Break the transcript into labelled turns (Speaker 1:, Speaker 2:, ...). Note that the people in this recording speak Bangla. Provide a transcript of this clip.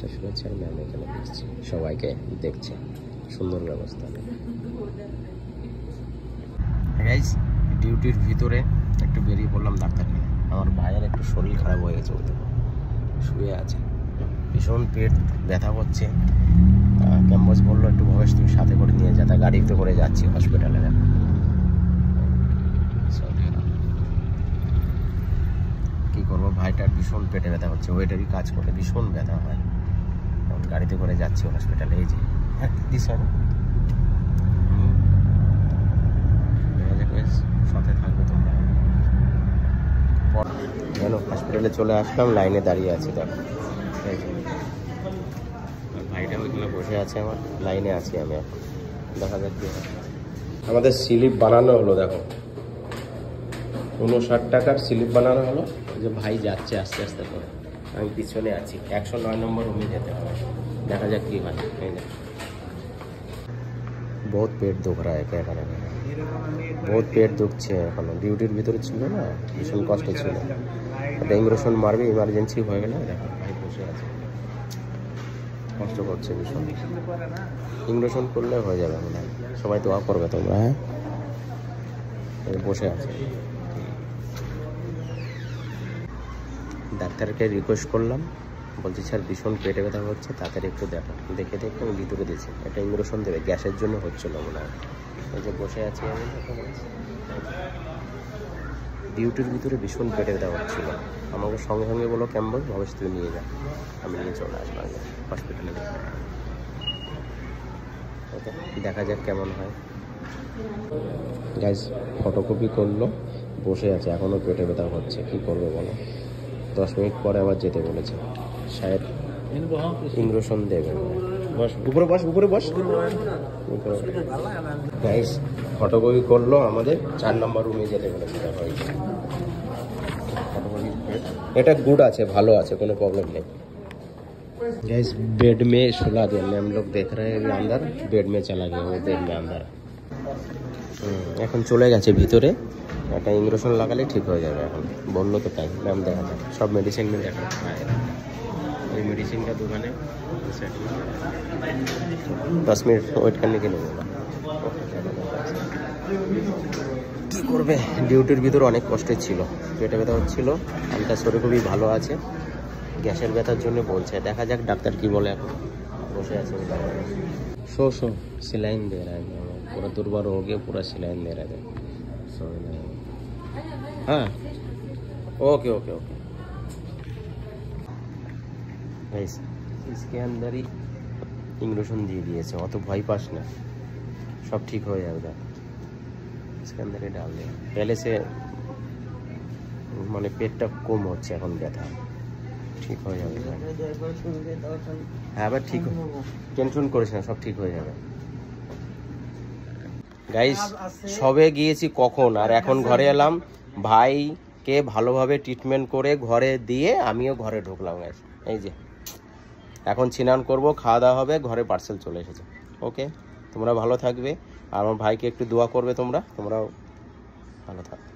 Speaker 1: ক্লাসটা শুরু হচ্ছে আর ম্যাম এখানে দেখছি, সবাইকে দেখছে, সুন্দর ব্যবস্থা। গাইস ডিউটির ভিতরে একটু বেরিয়ে পড়লাম ডাক্তারখানে। আমার ভাইয়ের একটু শরীর খারাপ হয়ে গেছে, ওই দেখো শুয়ে আছে, ভীষণ পেট ব্যথা হচ্ছে। ক্যাম্পাস বললো একটু ভবেশ তুমি সাথে করে নিয়ে যা, তা গাড়িতে করে যাচ্ছি হসপিটালে। কি করবো, ভাইটার ভীষণ পেটে ব্যথা হচ্ছে, ওয়েটারই কাজ করলে ভীষণ ব্যথা হয়, গাড়িতে করে যাচ্ছি হসপিটালে। এই যে সাথে থাকবে তোমরা। কেন হসপিটালে চলে আসলাম, লাইনে দাঁড়িয়ে আছি, দেখো ভাইটা ওইখানে বসে আছে, আমার লাইনে আছি আমি এখন, দেখা যাক কি হয়। আমাদের স্লিপ বানানো হলো, দেখো 59 টাকার স্লিপ বানানো হলো। যে ভাই যাচ্ছে আস্তে আস্তে করে, আমি পিছনে আছি, 109 নম্বর রুমে যেতে হবে, দেখা যাক কি হয়। বহুত পেট দুখ রা এখানে, বহুত পেট দুখছে এখনো, ডিউটির ভিতরে ছিল না, ভীষণ কষ্ট ছিল। একটা ইঞ্জেকশন মারবে, ইমার্জেন্সি হয়ে গেলে। দেখো ভাই বসে আছে, কষ্ট করছে ভীষণ, ইঞ্জেকশন করলে হয়ে যাবে মনে হয়। সবাই দোয়া করবে তোমরা, হ্যাঁ। বসে আছে, ডাক্তারকে রিকোয়েস্ট করলাম, বলছি স্যার ভীষণ পেটে ব্যথা হচ্ছে, তাড়াতাড়ি একটু দেখে আমি ভিতরে দিয়েছি, একটা ইঞ্জেকশন দেবে, গ্যাসের জন্য হচ্ছিল মনে হয়। এই যে বসে আছি আমি, ডিউটির ভিতরে ভীষণ পেটে ব্যথা হচ্ছিল। আমাকে সঙ্গে সঙ্গে বলো ক্যাম্পাস ভবেশ তুই নিয়ে যা, আমি নিয়ে চলে আসলাম হসপিটালে। ওকে, দেখা যাক কেমন হয়। গাইস ফটোকপি করলো, বসে আছে, এখনও পেটে ব্যথা হচ্ছে, কি করবে বলো। 10 মিনিট পরে আবার যেতে বলেছে, শায়দ ইঞ্জেকশন দেবে। বস উপরে, বস উপরে, বস। গাইস ফটোকপি করলো, আমাদের 4 নম্বর রুমে যেতে বলেছে। এটা গুড আছে, ভালো আছে, কোনো প্রবলেম নেই। गाइस बेड में सुला दिया, मैम लोग देख रहे हैं अंदर, बेड में चला गया वो, बेड में अंदर। এখন চলে গেছে ভিতরে, একটা ইঞ্জেকশন লাগালে ঠিক হয়ে যাবে, এখন বললো তো তাই ম্যাম। দেখা যায় সব মেডিসিন মিলে এখন ওই মেডিসিনটা দোকানে 10 মিনিট ওয়েট करने के लिए बोला। কি করবে, ডিউটির ভিতরে অনেক কষ্ট ছিল, পেটে ব্যথা হচ্ছিল, হালকা শরীর খুবই ভালো আছে, গ্যাসের ব্যথার জন্য বলছে, দেখা যাক ডাক্তার কি বলে। এখন বসে আছে, शो सिलाइन दे रहा है, पूरा दुर्बल हो गया, पूरा सिलाइन दे रहा है। हाँ ओके ओके ओके। इसके अंदर ही इंजेक्शन দিয়ে দিয়েছে, অত ভয় পাস না, সব ঠিক হয়ে যাবে। इसके अंदर ही डाल दिया, पहले से মানে পেটটা কম হচ্ছে, এখন ব্যথা ঠিক হয়ে যাবে। হ্যাঁ আবার ঠিক, টেনশন করিস না, সব ঠিক হয়ে যাবে। গাইস সবে গিয়েছি কখন, আর এখন ঘরে এলাম, ভাইকে ভালোভাবে ট্রিটমেন্ট করে ঘরে দিয়ে আমিও ঘরে ঢুকলাম। গাইস এই যে এখন স্নান করব, খাওয়া দাওয়া হবে, ঘরে পার্সেল চলে এসেছে। ওকে, তোমরা ভালো থাকবে, আর আমার ভাইকে একটু দোয়া করবে, তোমরাও ভালো থাকবে।